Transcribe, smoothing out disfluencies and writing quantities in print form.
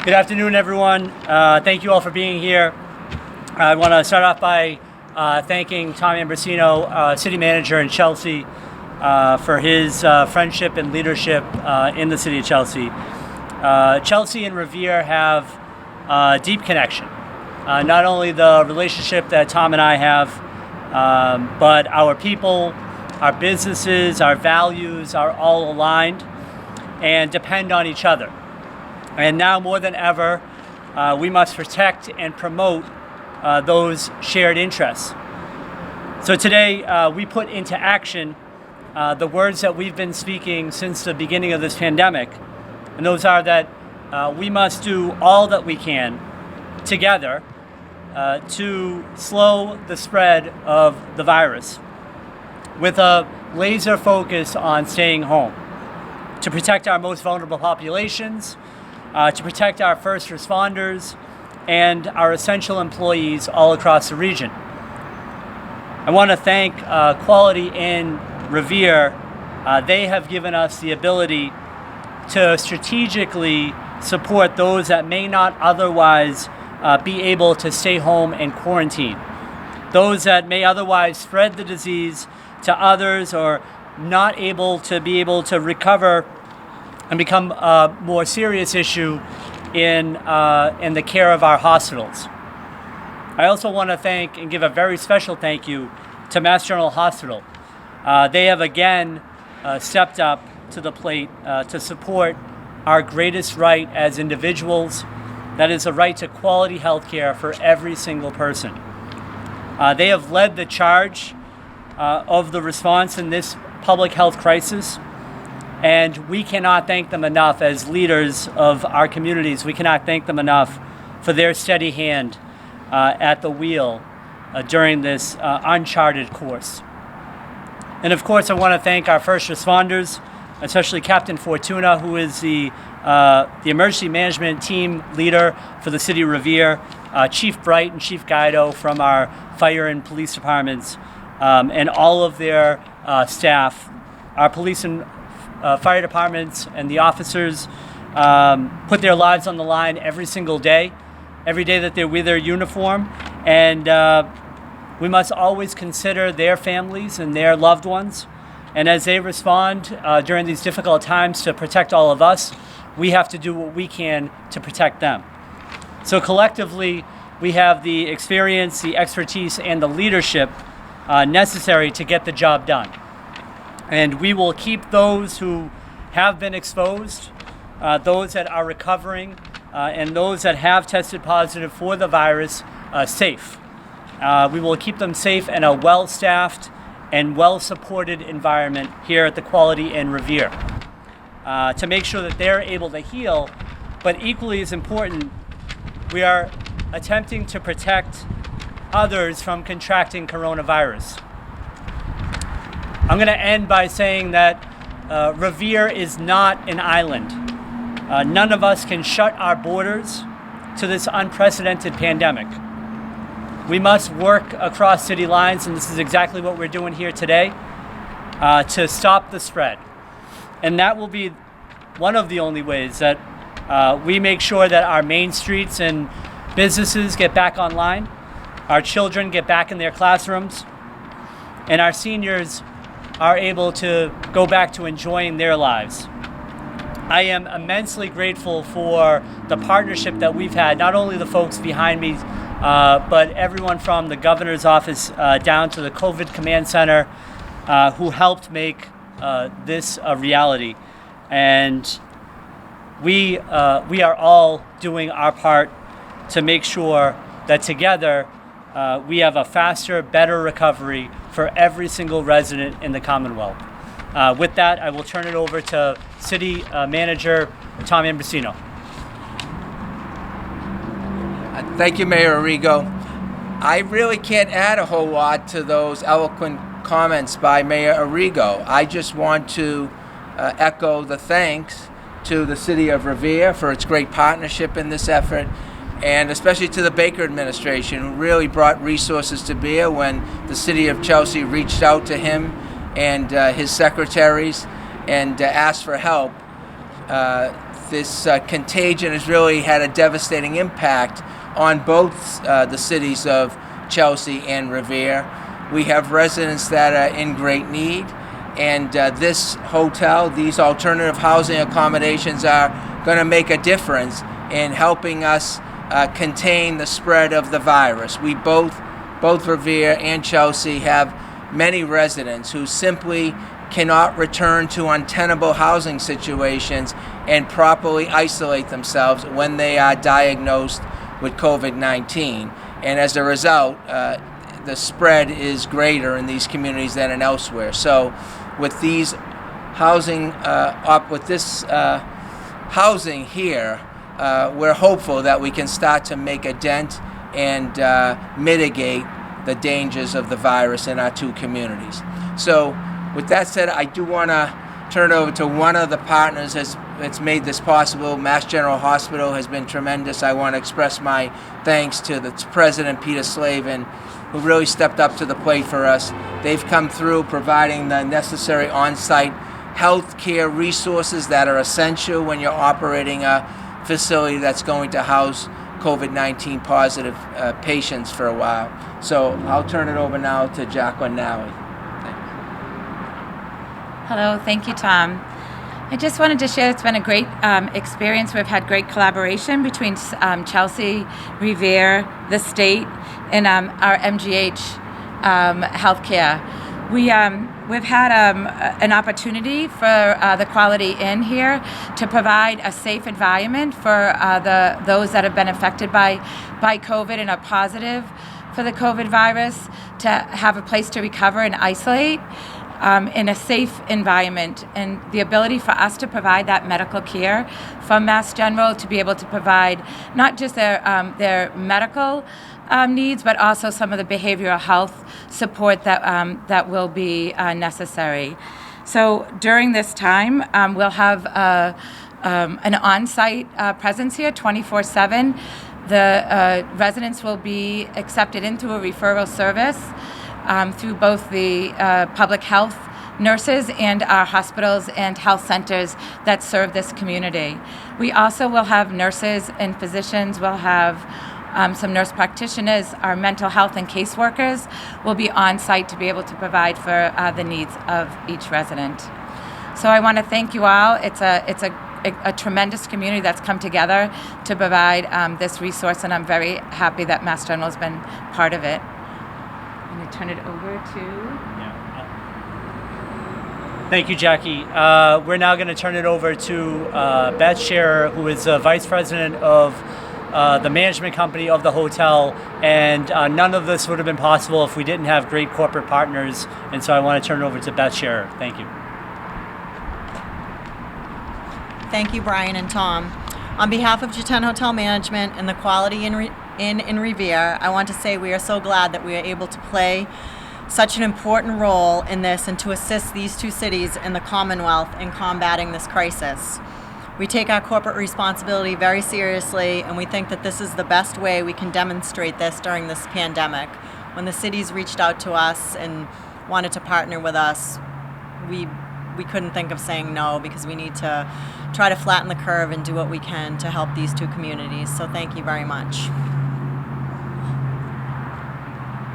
Good afternoon, everyone. Thank you all for being here. I want to start off by thanking Tom Ambrosino, City Manager in Chelsea, for his friendship and leadership in the City of Chelsea. Chelsea and Revere have a deep connection. Not only the relationship that Tom and I have, but our people, our businesses, our values are all aligned and depend on each other. And now more than ever, we must protect and promote those shared interests. So today, we put into action the words that we've been speaking since the beginning of this pandemic. And those are that we must do all that we can together to slow the spread of the virus with a laser focus on staying home, to protect our most vulnerable populations, to protect our first responders and our essential employees all across the region. I want to thank Quality in Revere. They have given us the ability to strategically support those that may not otherwise be able to stay home and quarantine. Those that may otherwise spread the disease to others or not able to recover and become a more serious issue in the care of our hospitals. I also want to thank and give a very special thank you to Mass General Hospital. They have again stepped up to the plate to support our greatest right as individuals, that is the right to quality health care for every single person. They have led the charge of the response in this public health crisis, and we cannot thank them enough as leaders of our communities. We cannot thank them enough for their steady hand at the wheel during this uncharted course. And of course, I want to thank our first responders, especially Captain Fortuna, who is the emergency management team leader for the City of Revere, Chief Bright and Chief Guido from our fire and police departments, and all of their staff. Our police and fire departments and the officers put their lives on the line every single day, every day that they're with their uniform, and we must always consider their families and their loved ones. And as they respond during these difficult times to protect all of us, we have to do what we can to protect them. So collectively, we have the experience, the expertise, and the leadership necessary to get the job done. And we will keep those who have been exposed, those that are recovering, and those that have tested positive for the virus safe. We will keep them safe in a well-staffed and well-supported environment here at the Quality in Revere to make sure that they're able to heal. But equally as important, we are attempting to protect others from contracting coronavirus. I'm going to end by saying that Revere is not an island. None of us can shut our borders to this unprecedented pandemic. We must work across city lines, and this is exactly what we're doing here today, to stop the spread. And that will be one of the only ways that we make sure that our main streets and businesses get back online, our children get back in their classrooms, and our seniors are able to go back to enjoying their lives. I am immensely grateful for the partnership that we've had, not only the folks behind me, but everyone from the governor's office down to the COVID command center who helped make this a reality. And we are all doing our part to make sure that together we have a faster, better recovery for every single resident in the Commonwealth. With that, I will turn it over to City Manager Tom Ambrosino. Thank you, Mayor Arrigo. I really can't add a whole lot to those eloquent comments by Mayor Arrigo. I just want to echo the thanks to the City of Revere for its great partnership in this effort, and especially to the Baker administration, who really brought resources to bear when the City of Chelsea reached out to him and his secretaries and asked for help. this contagion has really had a devastating impact on both the cities of Chelsea and Revere. We have residents that are in great need, and this hotel, these alternative housing accommodations are going to make a difference in helping us contain the spread of the virus. We both Revere and Chelsea have many residents who simply cannot return to untenable housing situations and properly isolate themselves when they are diagnosed with COVID-19. And as a result, the spread is greater in these communities than in elsewhere. So with these housing, housing here, we're hopeful that we can start to make a dent and mitigate the dangers of the virus in our two communities. So with that said, I do want to turn it over to one of the partners that's made this possible. Mass General Hospital has been tremendous. I want to express my thanks to the President, Peter Slavin, who really stepped up to the plate for us. They've come through providing the necessary on-site health care resources that are essential when you're operating a facility that's going to house COVID-19 positive patients for a while. So I'll turn it over now to Jacqueline Nally. Hello, thank you, Tom. I just wanted to share it's been a great experience. We've had great collaboration between Chelsea, Revere, the state, and our MGH healthcare. We've had an opportunity for the Quality Inn here to provide a safe environment for those that have been affected by COVID and are positive for the COVID virus, to have a place to recover and isolate in a safe environment, and the ability for us to provide that medical care from Mass General, to be able to provide not just their medical needs, but also some of the behavioral health support that will be necessary. So during this time, we'll have an on-site presence here 24/7. The residents will be accepted into a referral service through both the public health nurses and our hospitals and health centers that serve this community. We also will have nurses and physicians. We'll have some nurse practitioners. Our mental health and caseworkers will be on site to be able to provide for the needs of each resident. So I want to thank you all. It's a tremendous community that's come together to provide this resource, and I'm very happy that Mass General has been part of it. I'm going to turn it over to... Thank you, Jackie. We're now going to turn it over to Beth Scherer, who is Vice President of the management company of the hotel, and none of this would have been possible if we didn't have great corporate partners, and so I want to turn it over to Beth Scherer. Thank you. Thank you, Brian and Tom. On behalf of G10 Hotel Management and the Quality Inn in Revere, I want to say we are so glad that we are able to play such an important role in this and to assist these two cities in the Commonwealth in combating this crisis. We take our corporate responsibility very seriously, and we think that this is the best way we can demonstrate this during this pandemic. When the cities reached out to us and wanted to partner with us, we couldn't think of saying no, because we need to try to flatten the curve and do what we can to help these two communities. So thank you very much.